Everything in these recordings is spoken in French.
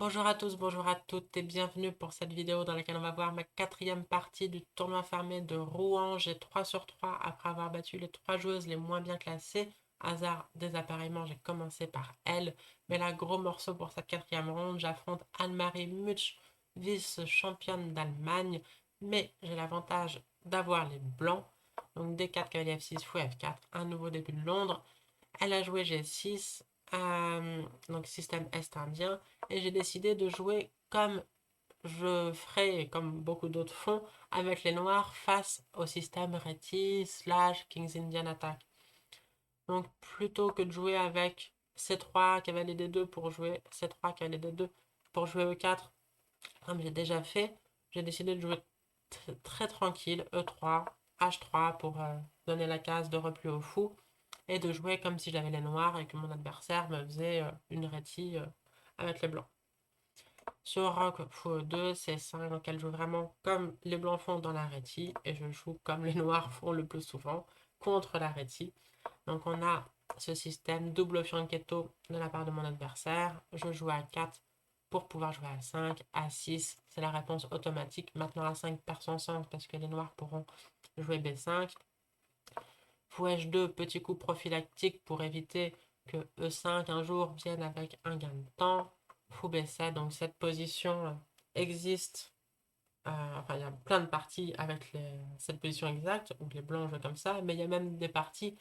Bonjour à tous, bonjour à toutes et bienvenue pour cette vidéo dans laquelle on va voir ma quatrième partie du tournoi fermé de Rouen. J'ai 3 sur 3 après avoir battu les 3 joueuses les moins bien classées. Hasard désappareillement, j'ai commencé par elle. Mais là, gros morceau pour cette quatrième ronde. J'affronte Anne-Marie Mutsch, vice-championne d'Allemagne. Mais j'ai l'avantage d'avoir les blancs. Donc D4, cavalier F6, fou F4, un nouveau début de Londres. Elle a joué G6, donc système est-indien, et j'ai décidé de jouer comme je ferai, et comme beaucoup d'autres font, avec les noirs face au système Reti slash King's Indian Attack. Donc plutôt que de jouer avec C3, cavalier D2 pour jouer C3, cavalier D2 pour jouer E4, comme j'ai déjà fait, j'ai décidé de jouer très tranquille, E3, H3 pour donner la case de repli au fou et de jouer comme si j'avais les noirs et que mon adversaire me faisait une rétie avec les blancs. Sur roc, fou 2, C5, donc elle joue vraiment comme les blancs font dans la rétie et je joue comme les noirs font le plus souvent contre la rétie. Donc on a ce système double fianchetto de la part de mon adversaire. Je joue à 4 pour pouvoir jouer à 5, à 6, c'est la réponse automatique. Maintenant à 5 perd son sens parce que les noirs pourront jouer B5. Fou H2, petit coup prophylactique pour éviter que E5 un jour vienne avec un gain de temps. Fou B7, donc cette position existe. Enfin, il y a plein de parties avec cette position exacte, où les blancs jouent comme ça, mais il y a même des parties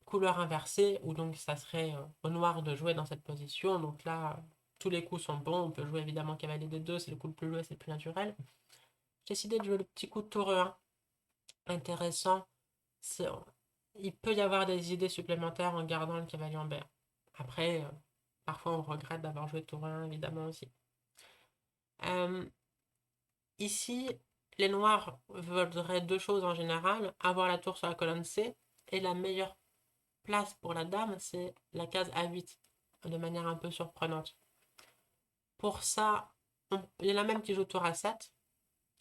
couleur inversée, où donc ça serait au noir de jouer dans cette position. Donc là, tous les coups sont bons. On peut jouer évidemment cavalier D2, c'est le coup le plus joué, c'est le plus naturel. J'ai décidé de jouer le petit coup de tour E1. Intéressant. C'est- Il peut y avoir des idées supplémentaires en gardant le cavalier en B1. Après, parfois on regrette d'avoir joué tour 1, évidemment aussi. Euh, Ici, les noirs voudraient deux choses en général, avoir la tour sur la colonne C, et la meilleure place pour la dame, c'est la case A8, de manière un peu surprenante. Pour ça, il y en a même qui jouent tour A7,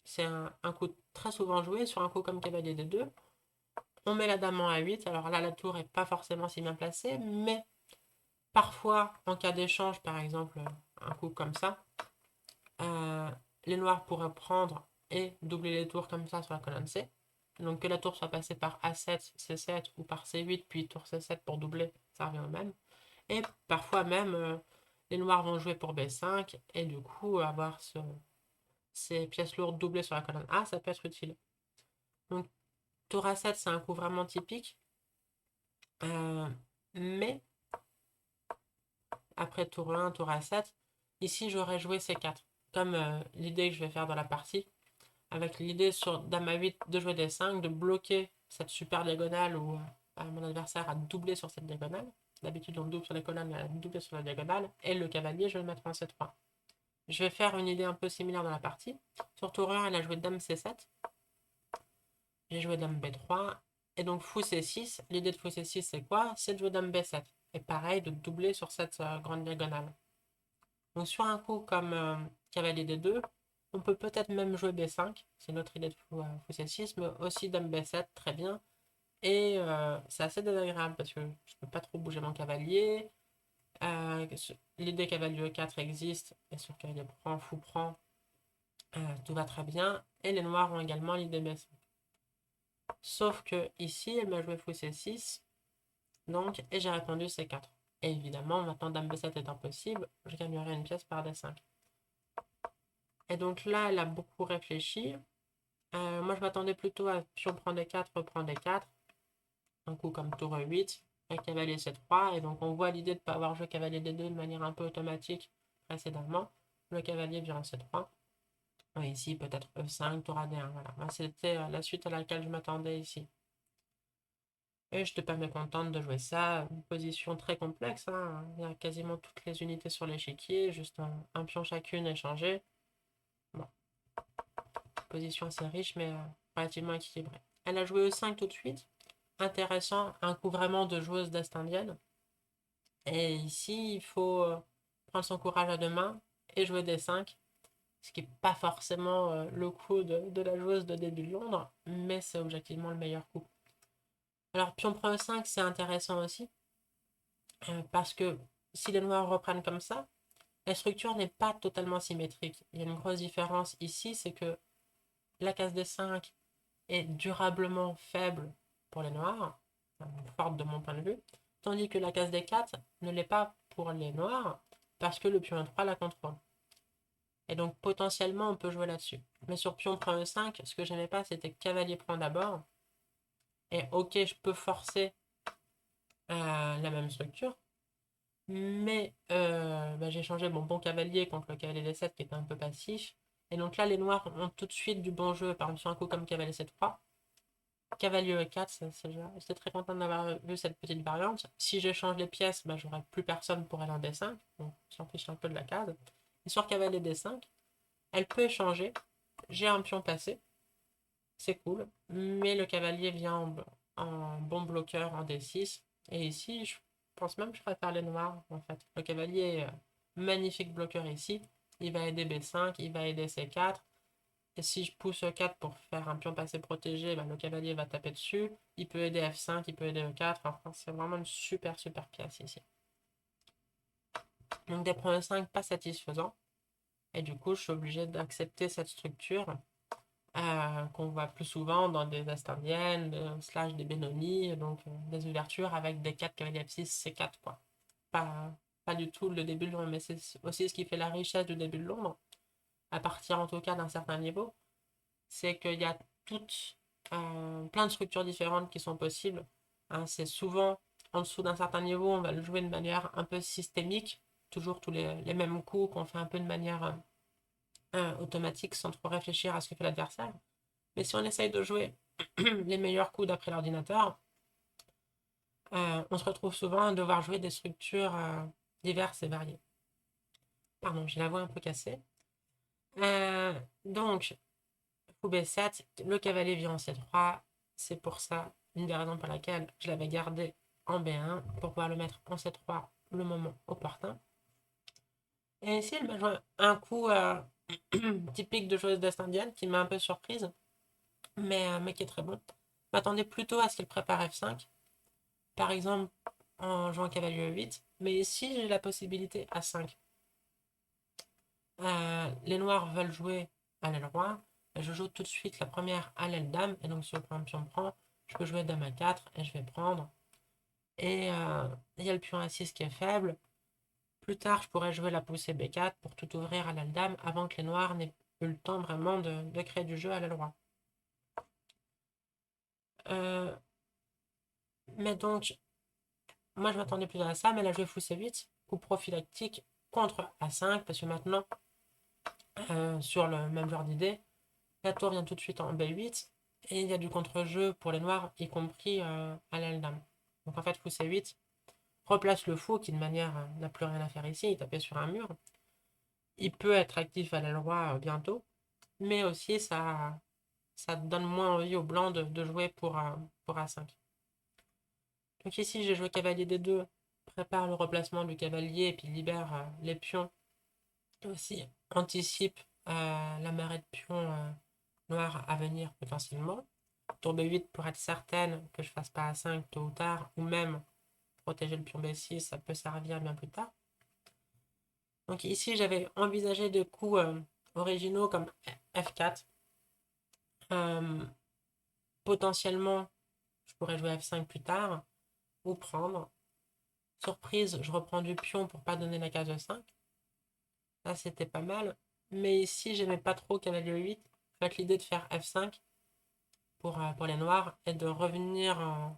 c'est un coup très souvent joué, sur un coup comme cavalier D2. On met la dame en A8, alors là la tour est pas forcément si bien placée, mais parfois, en cas d'échange, par exemple, un coup comme ça, euh, les noirs pourraient prendre et doubler les tours comme ça sur la colonne C. Donc que la tour soit passée par A7, C7 ou par C8, puis tour C7 pour doubler, ça revient au même. Et parfois même, les noirs vont jouer pour B5 et du coup avoir ces pièces lourdes doublées sur la colonne A, ça peut être utile. Donc tour A7, c'est un coup vraiment typique. Euh, mais après tour 1, tour A7, ici j'aurais joué C4. Comme l'idée que je vais faire dans la partie, avec l'idée sur Dame A8 de jouer D5, de bloquer cette super diagonale où mon adversaire a doublé sur cette diagonale. D'habitude on double sur les colonnes, mais elle a doublé sur la diagonale. Et le cavalier, je vais le mettre en C3. Je vais faire une idée un peu similaire dans la partie. Sur tour 1, elle a joué Dame C7. J'ai joué Dame B3. Et donc Fou C6. L'idée de Fou C6, c'est quoi? C'est de jouer Dame B7. Et pareil, de doubler sur cette grande diagonale. Donc sur un coup comme cavalier D2, on peut peut-être même jouer B5, c'est notre idée de fou C6, mais aussi Dame B7, très bien. Et c'est assez désagréable parce que je ne peux pas trop bouger mon cavalier. Euh, L'idée cavalier E4 existe, et sur cavalier prend, fou prend, tout va très bien. Et les noirs ont également l'idée B5. Sauf que ici, elle m'a joué fou C6, donc, et j'ai répondu C4. Et évidemment, maintenant Dame B7 est impossible, je gagnerai une pièce par D5. Et donc là, elle a beaucoup réfléchi. Moi, je m'attendais plutôt à pion prend D4, reprend D4. Un coup comme tour E8, et cavalier C3. Et donc, on voit l'idée de ne pas avoir joué cavalier D2 de manière un peu automatique précédemment. Le cavalier vient en C3. Et ici, peut-être E5, tour AD1. Voilà. C'était la suite à laquelle je m'attendais ici. Et je n'étais pas mécontente de jouer ça. Une position très complexe, hein. Il y a quasiment toutes les unités sur l'échiquier. Juste un pion chacune échangé. Bon, position assez riche, mais relativement équilibrée. Elle a joué E5 tout de suite. Intéressant, un coup vraiment de joueuse d'Est indienne. Et ici, il faut prendre son courage à deux mains et jouer D5, ce qui n'est pas forcément le coup de la joueuse de début de Londres, mais c'est objectivement le meilleur coup. Alors, pion prend E5, c'est intéressant aussi, parce que si les noirs reprennent comme ça, La structure n'est pas totalement symétrique. Il y a une grosse différence ici, c'est que la case D5 est durablement faible pour les noirs, forte de mon point de vue, tandis que la case D4 ne l'est pas pour les noirs, parce que le pion E3 la contrôle. Et donc potentiellement on peut jouer là-dessus. Mais sur pion prend E5, ce que j'aimais pas c'était que cavalier prend d'abord. Et ok, je peux forcer la même structure, mais bah, j'ai changé mon bon cavalier contre le cavalier D7 qui était un peu passif. Et donc là les noirs ont tout de suite du bon jeu, par exemple sur un coup comme cavalier C3. Cavalier E4, j'étais très content d'avoir vu cette petite variante. Si j'échange les pièces, bah, j'aurai plus personne pour aller en D5, donc j'en fiche un peu de la case. Et sur cavalier D5, elle peut échanger. J'ai un pion passé, c'est cool, mais le cavalier vient en bon bloqueur en D6. Et ici, je pense même que je préfère les noirs en fait. Le cavalier est magnifique bloqueur ici. Il va aider B5, il va aider C4. Et si je pousse E4 pour faire un pion passé protégé, ben, le cavalier va taper dessus. Il peut aider F5, il peut aider E4. Enfin, c'est vraiment une super super pièce ici. Donc des points E5 pas satisfaisants. Et du coup, je suis obligé d'accepter cette structure qu'on voit plus souvent dans des Est indiennes, slash des Benoni, donc des ouvertures avec des 4 cavaliers F6, C4 quoi. Pas, pas du tout le début de l'ombre, mais c'est aussi ce qui fait la richesse du début de l'ombre, à partir en tout cas d'un certain niveau, c'est qu'il y a toutes plein de structures différentes qui sont possibles. Hein, c'est souvent en dessous d'un certain niveau, on va le jouer de manière un peu systémique, toujours tous les mêmes coups qu'on fait un peu de manière automatique sans trop réfléchir à ce que fait l'adversaire. Mais si on essaye de jouer les meilleurs coups d'après l'ordinateur, on se retrouve souvent à devoir jouer des structures diverses et variées. Pardon, j'ai la voix un peu cassée. Donc, fou B7, le cavalier vient en C3. C'est pour ça, une des raisons pour laquelle je l'avais gardé en B1, pour pouvoir le mettre en C3 le moment opportun. Et ici, elle m'a joué un coup typique de joueuse d'Est indienne qui m'a un peu surprise, mais qui est très bon. Je m'attendais plutôt à ce qu'il prépare F5, par exemple en jouant cavalier E8, mais ici j'ai la possibilité A5. Les noirs veulent jouer à l'aile roi, je joue tout de suite la première à l'aile dame, et donc si le premier pion prend, je peux jouer dame A4 et je vais prendre. Et il y a le pion A6 qui est faible. Plus tard, je pourrais jouer la poussée B4 pour tout ouvrir à l'aile dame avant que les noirs n'aient eu le temps vraiment de créer du jeu à l'aile roi. Mais donc, moi je m'attendais plus à ça, mais elle a joué fou C8, coup prophylactique contre A5, parce que maintenant, sur le même genre d'idée, la tour vient tout de suite en B8, et il y a du contre-jeu pour les noirs, y compris à l'aile dame. Donc en fait, fou C8 replace le fou, qui de manière n'a plus rien à faire ici, il tapait sur un mur. Il peut être actif à l'aile roi bientôt, mais aussi ça donne moins envie au blanc de jouer pour A5. Donc ici, j'ai joué cavalier D2, prépare le replacement du cavalier, et puis libère les pions. Aussi, anticipe la marée de pions noirs à venir potentiellement. Tour B8 pour être certaine que je fasse pas A5 tôt ou tard, ou même protéger le pion B6, ça peut servir bien plus tard. Donc ici, j'avais envisagé des coups originaux comme F4. Potentiellement, je pourrais jouer F5 plus tard, ou prendre. Surprise, je reprends du pion pour pas donner la case de 5. Là, c'était pas mal. Mais ici, j'aimais pas trop cavalier 8. En fait, l'idée de faire F5 pour les noirs et de revenir en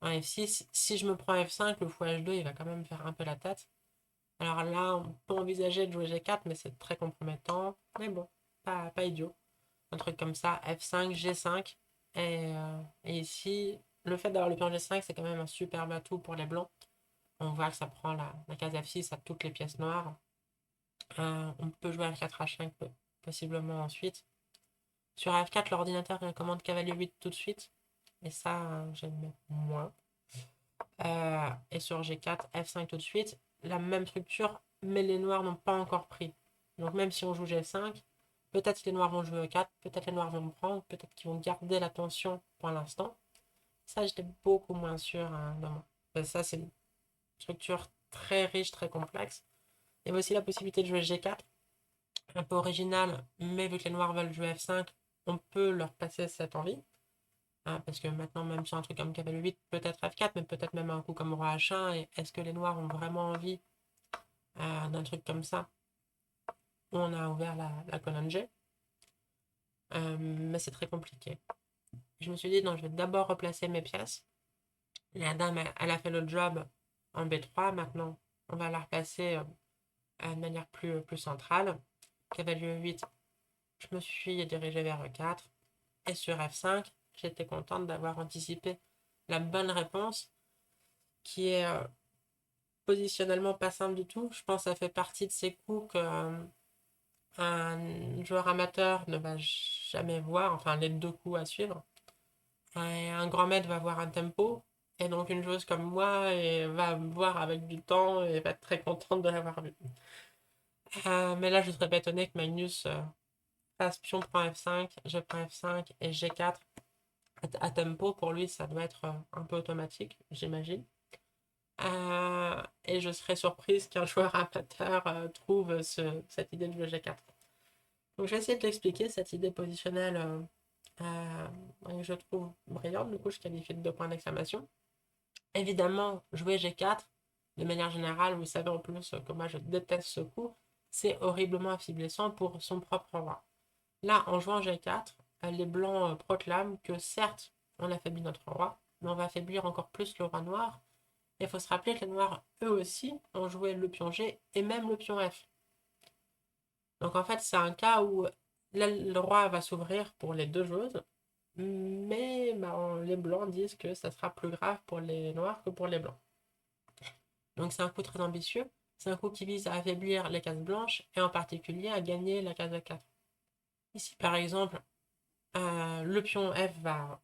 F6. Si je me prends F5, le fou H2, il va quand même faire un peu la tête. Alors là, on peut envisager de jouer G4, mais c'est très compromettant. Mais bon, pas idiot. Un truc comme ça, F5, G5. Et ici, le fait d'avoir le pion G5, c'est quand même un super atout pour les blancs. On voit que ça prend la case F6 à toutes les pièces noires. On peut jouer F4H5 possiblement ensuite. Sur F4, l'ordinateur commande cavalier 8 tout de suite. Et ça, j'aime moins. Et sur G4, F5 tout de suite. La même structure, mais les noirs n'ont pas encore pris. Donc même si on joue G5, peut-être que les noirs vont jouer E4, peut-être les noirs vont me prendre, peut-être qu'ils vont garder l'attention pour l'instant. Ça, j'étais beaucoup moins sûr de moi. Ça, c'est une structure très riche, très complexe. Il y avait aussi la possibilité de jouer G4, un peu original, mais vu que les noirs veulent jouer F5, on peut leur passer cette envie. Parce que maintenant, même sur un truc comme cavalier 8, peut-être F4, mais peut-être même un coup comme roi H1. Et est-ce que les noirs ont vraiment envie d'un truc comme ça où on a ouvert la colonne G? Mais c'est très compliqué. Je me suis dit, non, je vais d'abord replacer mes pièces. La dame, elle a fait le job en B3. Maintenant, on va la replacer de manière plus centrale. Cavalier 8, je me suis dirigée vers E4. Et sur F5, j'étais contente d'avoir anticipé la bonne réponse, qui est positionnellement pas simple du tout. Je pense que ça fait partie de ces coups que un joueur amateur ne va jamais voir, enfin les deux coups à suivre. Et un grand maître va voir un tempo, et donc une joueuse comme moi va voir avec du temps et va être très contente de l'avoir vu. Mais là, je serais pas étonnée que Magnus fasse pion prend F5, je prends F5 et G4 à tempo. Pour lui, ça doit être un peu automatique, j'imagine. Et je serais surprise qu'un joueur amateur trouve cette idée de jouer G4. Donc je vais essayer de l'expliquer, cette idée positionnelle que je trouve brillante. Du coup, je qualifie de 2 points d'exclamation. Évidemment, jouer G4, de manière générale, vous savez en plus que moi je déteste ce coup, c'est horriblement affaiblissant pour son propre roi. Là, en jouant G4, les blancs proclament que certes, on affaiblit notre roi, mais on va affaiblir encore plus le roi noir. Et il faut se rappeler que les noirs, eux aussi, ont joué le pion G et même le pion F. Donc en fait, c'est un cas où le roi va s'ouvrir pour les deux joueuses, mais les blancs disent que ça sera plus grave pour les noirs que pour les blancs. Donc c'est un coup très ambitieux, c'est un coup qui vise à affaiblir les cases blanches et en particulier à gagner la case E4. Ici par exemple, le pion F va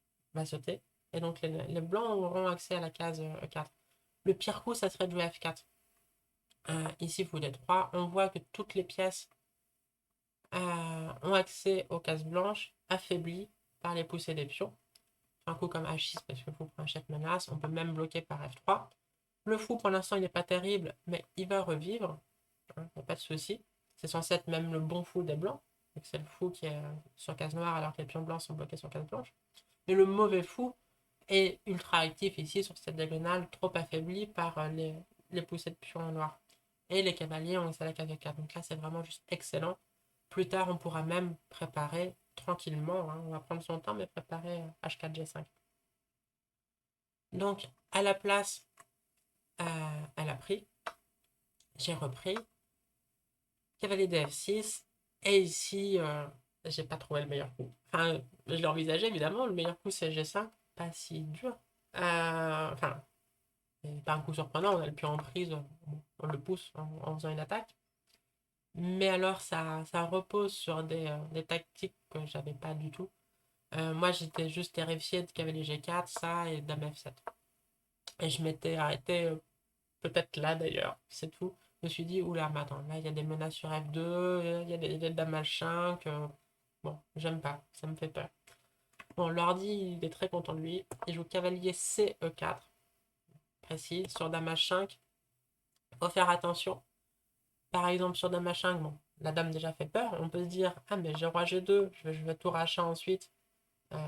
sauter et donc les blancs auront accès à la case E4. Le pire coup, ça serait de jouer F4. Ici, vous les trois, on voit que toutes les pièces ont accès aux cases blanches, affaiblies par les poussées des pions. Un coup comme H6 parce que le fou prend H7 menace, on peut même bloquer par F3. Le fou pour l'instant il n'est pas terrible, mais il va revivre, il n'y a pas de souci. C'est censé être même le bon fou des blancs, c'est le fou qui est sur case noire alors que les pions blancs sont bloqués sur case blanche. Mais le mauvais fou est ultra actif ici sur cette diagonale, trop affaiblie par les poussées de pions noirs. Et les cavaliers ont accès à la case 4. Donc là c'est vraiment juste excellent. Plus tard, on pourra même préparer tranquillement, on va prendre son temps, mais préparer H4, G5. Donc, à la place, elle a pris, j'ai repris, cavalier de F6, et ici, j'ai pas trouvé le meilleur coup. Enfin, je l'ai envisagé évidemment, le meilleur coup c'est G5, pas si dur. Enfin, pas un coup surprenant, on a le pion en prise, on le pousse en faisant une attaque. Mais alors, ça repose sur des tactiques que j'avais pas du tout. Moi, j'étais juste terrifiée de cavalier G4, ça, et dame F7. Et je m'étais arrêté peut-être là d'ailleurs, c'est tout. Je me suis dit, oula, mais attends, là, il y a des menaces sur F2, il y a des dames H5. Bon, j'aime pas, ça me fait peur. Bon, l'ordi, il est très content de lui. Il joue cavalier CE4, précis, sur dame H5. Faut faire attention. Par exemple, sur dame H5, bon, la dame déjà fait peur. On peut se dire, ah, mais j'ai roi G2, je vais tour H1 ensuite. Ça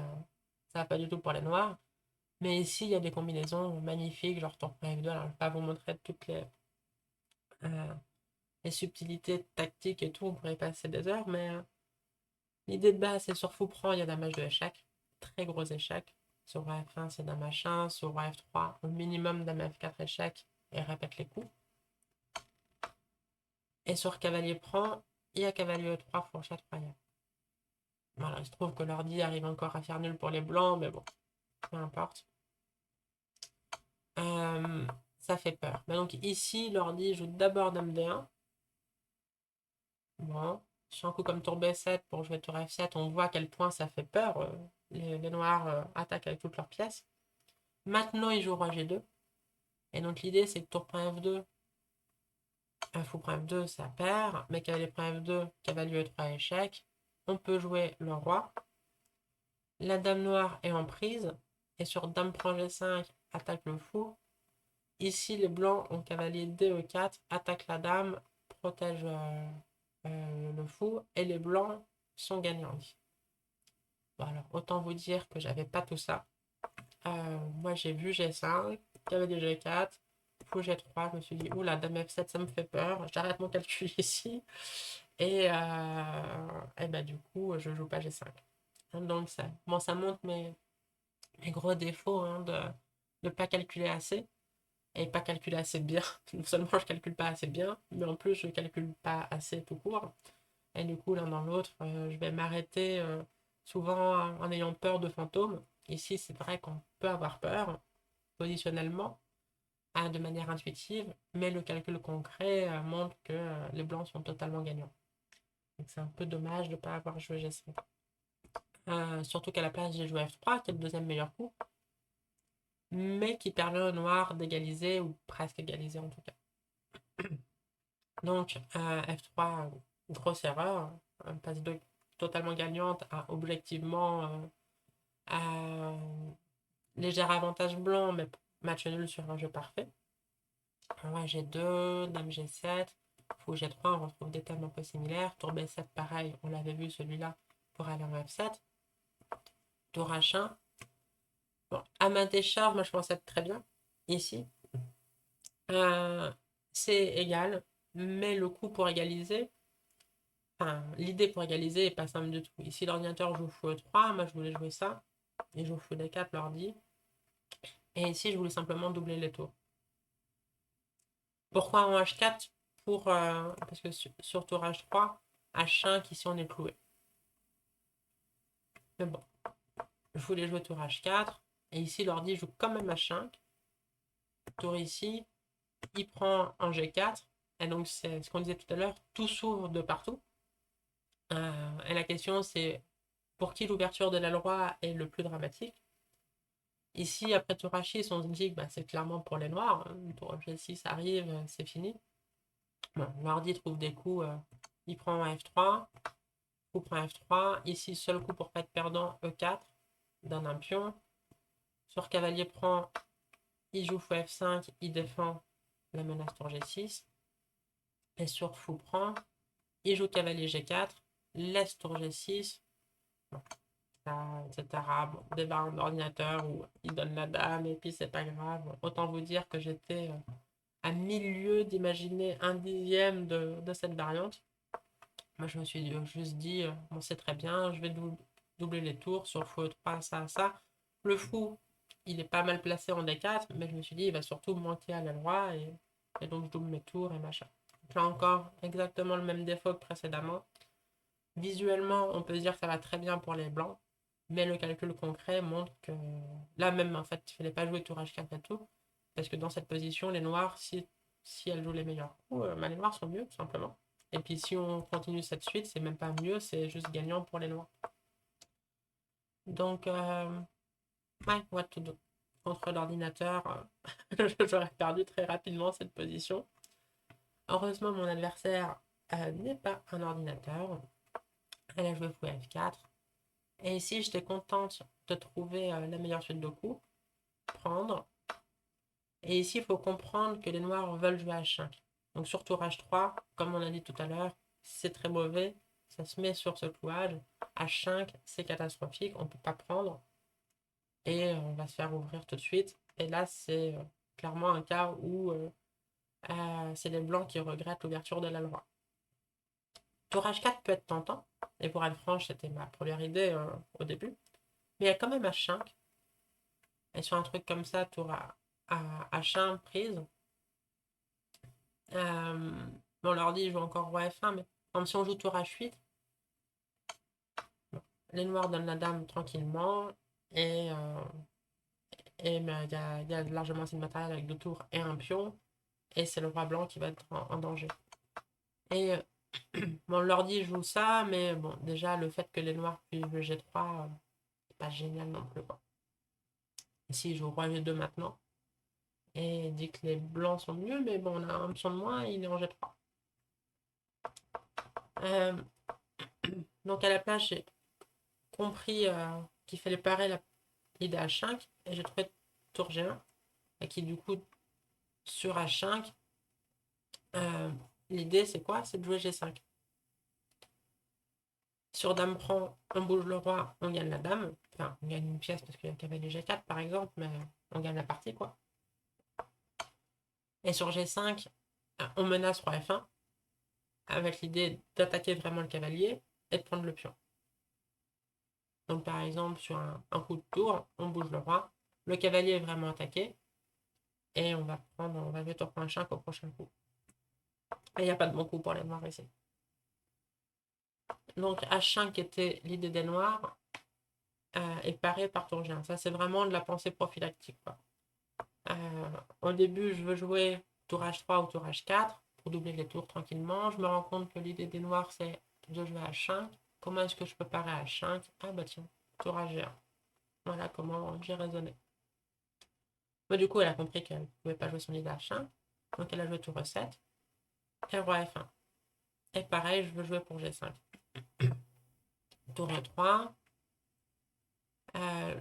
va pas du tout pour les noirs. Mais ici, il y a des combinaisons magnifiques, genre tour F2. Alors, je ne vais pas vous montrer toutes euh, les subtilités tactiques et tout, on pourrait y passer des heures, mais l'idée de base, c'est sur fou prend, il y a damage de échec, très gros échec. Sur roi F1, c'est dame H1, sur roi F3, au minimum dame F4 échec, et répète les coups. Et sur cavalier prend, il y a cavalier E3, fourchette royale. Voilà, il se trouve que l'ordi arrive encore à faire nul pour les blancs, mais bon, peu importe. Ça fait peur. Mais donc ici, l'ordi joue d'abord dame D1. Bon, sur un coup comme tour B7 pour jouer tour F7, on voit à quel point ça fait peur. Les noirs attaquent avec toutes leurs pièces. Maintenant, il joue roi G2. Et donc l'idée, c'est que tour prend F2, fou prend F2, ça perd. Mais cavalier prend F2, cavalier E3 échec. On peut jouer le roi. La dame noire est en prise. Et sur dame prend G5, attaque le fou. Ici, les blancs ont cavalier DE4, attaque la dame, protège le fou et les blancs sont gagnants. Bon, alors, autant vous dire que j'avais pas tout ça. Moi, j'ai vu G5, il y avait des G4, fou G3, je me suis dit, oula, dame F7, ça me fait peur, j'arrête mon calcul ici. Et bah, du coup, je joue pas G5. Donc, ça montre mes gros défauts hein, de ne pas calculer assez et pas calculer assez bien. Non seulement je calcule pas assez bien, mais en plus, je calcule pas assez tout court. Et du coup, l'un dans l'autre, je vais m'arrêter souvent en ayant peur de fantômes. Ici, c'est vrai qu'on peut avoir peur positionnellement, de manière intuitive, mais le calcul concret montre que les blancs sont totalement gagnants. Donc c'est un peu dommage de ne pas avoir joué G5. Surtout qu'à la place, j'ai joué F3, qui est le deuxième meilleur coup, mais qui permet au noir d'égaliser, ou presque égaliser en tout cas. Donc F3, grosse erreur, passe de totalement gagnante à objectivement un léger avantage blanc, mais match nul sur un jeu parfait. Roi G2, Dame G7, Fou G3, on retrouve des thèmes un peu similaires. Tour B7, pareil, on l'avait vu celui-là pour aller en F7. Tour H1. Bon, à ma décharge, moi je pense être très bien ici. C'est égal, mais le coup pour égaliser, enfin, l'idée pour égaliser est pas simple du tout. Ici, l'ordinateur joue Fou E3, moi je voulais jouer ça. Il joue Fou D4, l'ordi. Et ici, je voulais simplement doubler les tours. Pourquoi en H4 parce que sur tour H3, H5, ici on est cloué. Mais bon, je voulais jouer tour H4. Et ici, l'ordi joue quand même H5. Tour ici, il prend un G4. Et donc, c'est ce qu'on disait tout à l'heure, tout s'ouvre de partout. Et la question, c'est pour qui l'ouverture de la loi est le plus dramatique. Ici, après tour H6, on se dit que bah, c'est clairement pour les noirs. Tour G6 arrive, c'est fini. Bon, l'ordi trouve des coups. Il prend un F3. Coup prend F3. Ici, seul coup pour pas être perdant, E4. Donne un pion. Sur cavalier prend, il joue fou F5, il défend la menace tour G6. Et sur fou prend, il joue cavalier G4, laisse tour G6. Bon, etc. Bon, débarre d'ordinateur où il donne la dame et puis c'est pas grave. Autant vous dire que j'étais à milieu d'imaginer un dixième de cette variante. Moi, je me suis juste dit, bon, c'est très bien, je vais doubler les tours sur fou E3, ça. Le fou, il est pas mal placé en D4, mais je me suis dit, il va surtout manquer à l'aile roi, et donc je double mes tours et machin. Là encore, exactement le même défaut que précédemment. Visuellement, on peut dire que ça va très bien pour les blancs, mais le calcul concret montre que là même, en fait, il ne fallait pas jouer tour H4 et tout, parce que dans cette position, les noirs, si elles jouent les meilleurs coups, les noirs sont mieux, tout simplement. Et puis si on continue cette suite, c'est même pas mieux, c'est juste gagnant pour les noirs. Donc, ouais, what to do. Contre l'ordinateur, j'aurais perdu très rapidement cette position. Heureusement, mon adversaire n'est pas un ordinateur. Elle a joué fou F4. Et ici, j'étais contente de trouver la meilleure suite de coups. Prendre. Et ici, il faut comprendre que les noirs veulent jouer H5. Donc sur tour H3, comme on a dit tout à l'heure, c'est très mauvais. Ça se met sur ce clouage. H5, c'est catastrophique. On ne peut pas prendre. Et on va se faire ouvrir tout de suite. Et là, c'est clairement un cas où c'est les blancs qui regrettent l'ouverture de la loi. Tour H4 peut être tentant. Et pour être franche, c'était ma première idée au début. Mais il y a quand même H5. Et sur un truc comme ça, tour à H1 prise. Bon, l'ordi joue encore roi F1, mais comme si on joue tour H8, bon, les noirs donnent la dame tranquillement. Et ben, il y a largement assez de matériel avec deux tours et un pion. Et c'est le roi blanc qui va être en danger. Et bon, l'ordi joue ça, mais bon, déjà, le fait que les noirs puissent le G3, c'est pas génial non plus, quoi. Ici, il joue roi G2 maintenant. Et il dit que les blancs sont mieux, mais bon, on a un pion de moins et il est en G3. Donc à la place, j'ai compris qu'il fallait parer l'idée H5 et j'ai trouvé tour G1 et qui du coup sur H5 l'idée, c'est quoi? C'est de jouer G5. Sur dame prend, on bouge le roi, on gagne la dame. Enfin, on gagne une pièce parce qu'il y a cavalier G4 par exemple, mais on gagne la partie quoi. Et sur G5, on menace roi F1 avec l'idée d'attaquer vraiment le cavalier et de prendre le pion. Donc par exemple, sur un coup de tour, on bouge le roi, le cavalier est vraiment attaqué et on va jouer tour point 5 au prochain coup. Et il n'y a pas de bon coup pour les noirs ici. Donc H5 était l'idée des noirs et paré par tour G1. Ça c'est vraiment de la pensée prophylactique quoi. Au début, je veux jouer tour H3 ou tour H4 pour doubler les tours tranquillement. Je me rends compte que l'idée des noirs, c'est de jouer H5. Comment est-ce que je peux parer H5? Ah bah tiens, tour H1. Voilà comment j'ai raisonné. Mais du coup, elle a compris qu'elle ne pouvait pas jouer son idée H5. Donc elle a joué tour E7 et roi F1. Et pareil, je veux jouer pour G5. Tour E3.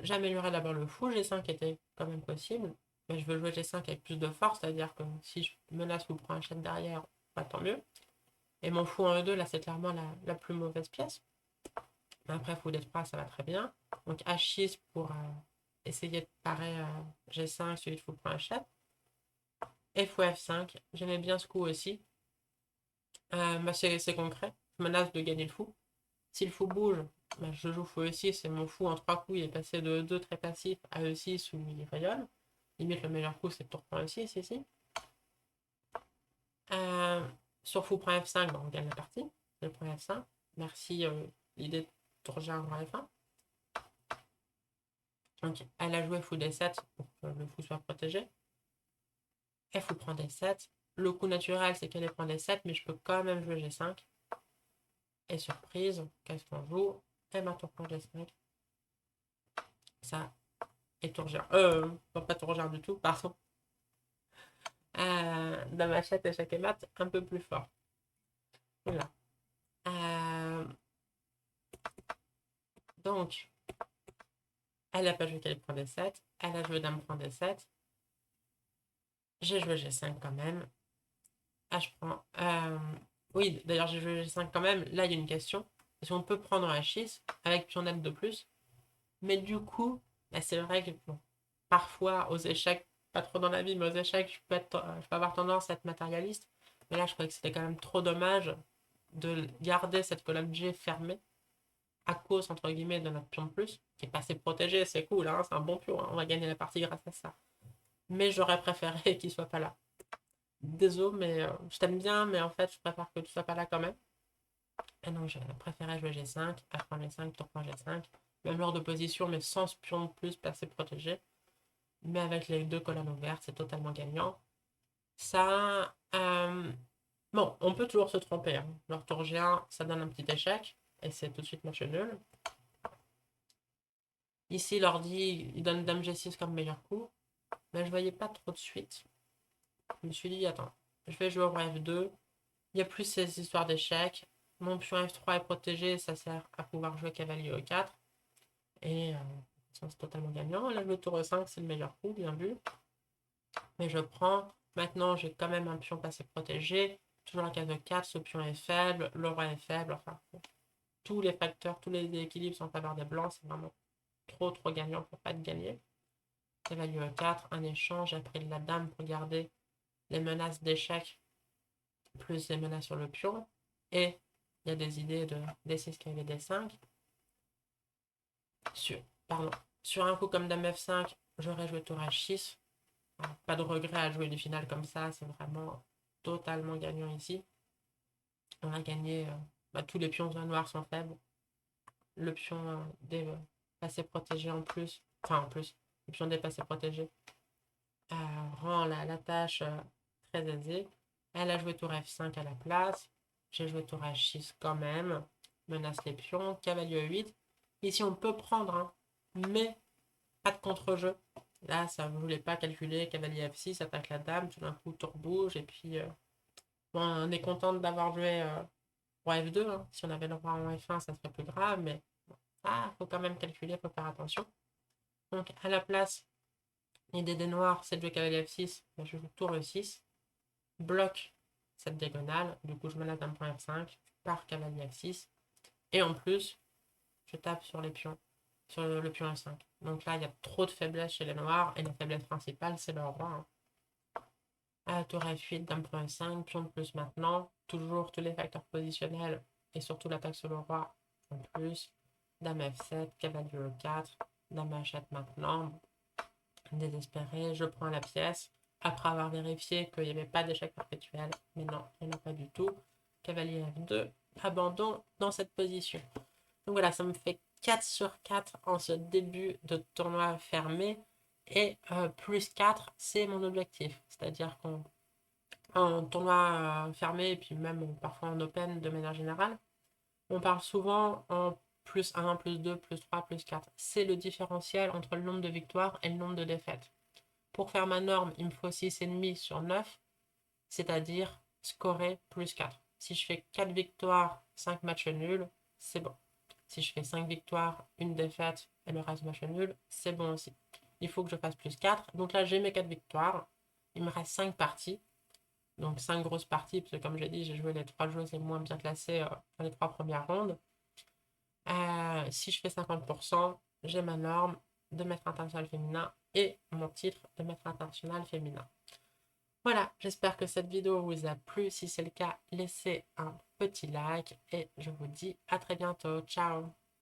J'améliorais d'abord le fou. G5 était quand même possible. Mais je veux jouer G5 avec plus de force, c'est-à-dire que si je menace ou prends un chef derrière, bah, tant mieux. Et mon fou en E2, là, c'est clairement la plus mauvaise pièce. Mais après, fou D3, ça va très bien. Donc H6 pour essayer de parer G5, celui de fou prend H7. Et fou F5, j'aimais bien ce coup aussi. Bah, c'est concret. Je menace de gagner le fou. Si le fou bouge, bah, je joue fou E6 et mon fou en 3 coups, il est passé de E2 très passif à E6 où il rayonne. Limite, le meilleur coup, c'est tour prend E6 ici. Euh, sur fou prend F5, bah, on gagne la partie. Le prend F5. Merci l'idée de tour G1 roi F1. Donc elle a joué fou D7 pour que le fou soit protégé. Et fou prend D7. Le coup naturel, c'est qu'elle prend D7, mais je peux quand même jouer G5. Et surprise, qu'est-ce qu'on joue? Et ma tour prend G5. Ça, et tour G1. Pas tour G1 du tout, pardon. Dame H7 et chaque mat, un peu plus fort. Voilà. Donc, elle n'a pas joué qu'elle prend D7. Elle a joué dame prend D7. J'ai joué G5 quand même. Ah, je prends. Oui, d'ailleurs, j'ai joué G5 quand même. Là, il y a une question. Est-ce qu'on peut prendre H6 avec pion F de plus? Mais du coup, bah, c'est vrai que bon, parfois, aux échecs, pas trop dans la vie, mais aux échecs, je peux avoir tendance à être matérialiste. Mais là, je crois que c'était quand même trop dommage de garder cette colonne G fermée à cause, entre guillemets, de notre pion de plus, qui est passé protégé. C'est cool, hein, c'est un bon pion. Hein, on va gagner la partie grâce à ça. Mais j'aurais préféré qu'il soit pas là. Désolé, mais je t'aime bien, mais en fait, je préfère que tu sois pas là quand même. Et donc, j'ai préféré jouer G5, H G5, tour G5. Même lors de position, mais sans pion de plus passé protégé. Mais avec les deux colonnes ouvertes, c'est totalement gagnant. Ça, bon, on peut toujours se tromper. Hein. Leur tour G1, ça donne un petit échec. Et c'est tout de suite match nul. Ici, l'ordi, il donne Dame G6 comme meilleur coup. Mais je voyais pas trop de suite. Je me suis dit, attends, je vais jouer au roi F2. Il n'y a plus ces histoires d'échecs. Mon pion F3 est protégé, ça sert à pouvoir jouer cavalier E4. Et c'est totalement gagnant. Là, le tour E5, c'est le meilleur coup, bien vu. Mais je prends. Maintenant, j'ai quand même un pion passé protégé. Toujours la case E4, ce pion est faible, le roi est faible. Enfin, tous les facteurs, tous les équilibres sont en faveur des blancs. C'est vraiment trop gagnant pour pas être gagné. Cavalier E4, un échange. J'ai pris la dame pour garder les menaces d'échec plus les menaces sur le pion. Et il y a des idées de D6 qui avaient D5. Sur, pardon, sur un coup comme Dame F5, j'aurais joué tour H6. Pas de regret à jouer du final comme ça, c'est vraiment totalement gagnant ici. On a gagné, tous les pions noirs sont faibles. Le pion des passés protégés en plus, enfin en plus, le pion des passés protégés rend la tâche très aisée. Elle a joué tour F5 à la place. J'ai joué tour H6 quand même. Menace les pions. Cavalier E8. Ici, on peut prendre, hein, mais pas de contre-jeu. Là, ça ne voulait pas calculer. Cavalier F6, attaque la dame. Tout d'un coup, tour bouge. Et puis, bon, on est content d'avoir joué roi F2. Hein. Si on avait le roi en F1, ça serait plus grave. Mais faut quand même calculer, faut faire attention. Donc, à la place, l'idée des noirs, c'est de jouer cavalier F6. Je joue tour E6. Bloc cette diagonale. Du coup, je me laisse dame point F5 par cavalier F6. Et en plus, je tape sur les pions, sur le pion F5. Donc là, il y a trop de faiblesse chez les noirs. Et la faiblesse principale, c'est leur roi. Tour F8, dame point F5, pion de plus maintenant. Toujours tous les facteurs positionnels et surtout l'attaque sur le roi en plus. Dame F7, cavalier E4, dame H7 maintenant. Désespéré, je prends la pièce. Après avoir vérifié qu'il n'y avait pas d'échec perpétuel. Mais non, il n'y en a pas du tout. Cavalier F2, abandon dans cette position. Donc voilà, ça me fait 4 sur 4 en ce début de tournoi fermé. Et plus 4, c'est mon objectif. C'est-à-dire qu'en tournoi fermé, et puis même parfois en open de manière générale, on parle souvent en plus 1, plus 2, plus 3, plus 4. C'est le différentiel entre le nombre de victoires et le nombre de défaites. Pour faire ma norme, il me faut 6,5 sur 9, c'est-à-dire scorer plus 4. Si je fais 4 victoires, 5 matchs nuls, c'est bon. Si je fais 5 victoires, une défaite et le reste match nul, c'est bon aussi. Il faut que je fasse plus 4. Donc là, j'ai mes 4 victoires. Il me reste 5 parties. Donc 5 grosses parties, parce que comme j'ai dit, j'ai joué les 3 joueuses les moins bien classées dans les 3 premières rondes. Si je fais 50%, j'ai ma norme de maître international féminin et mon titre de maître international féminin. Voilà, j'espère que cette vidéo vous a plu. Si c'est le cas, laissez un petit like et je vous dis à très bientôt. Ciao!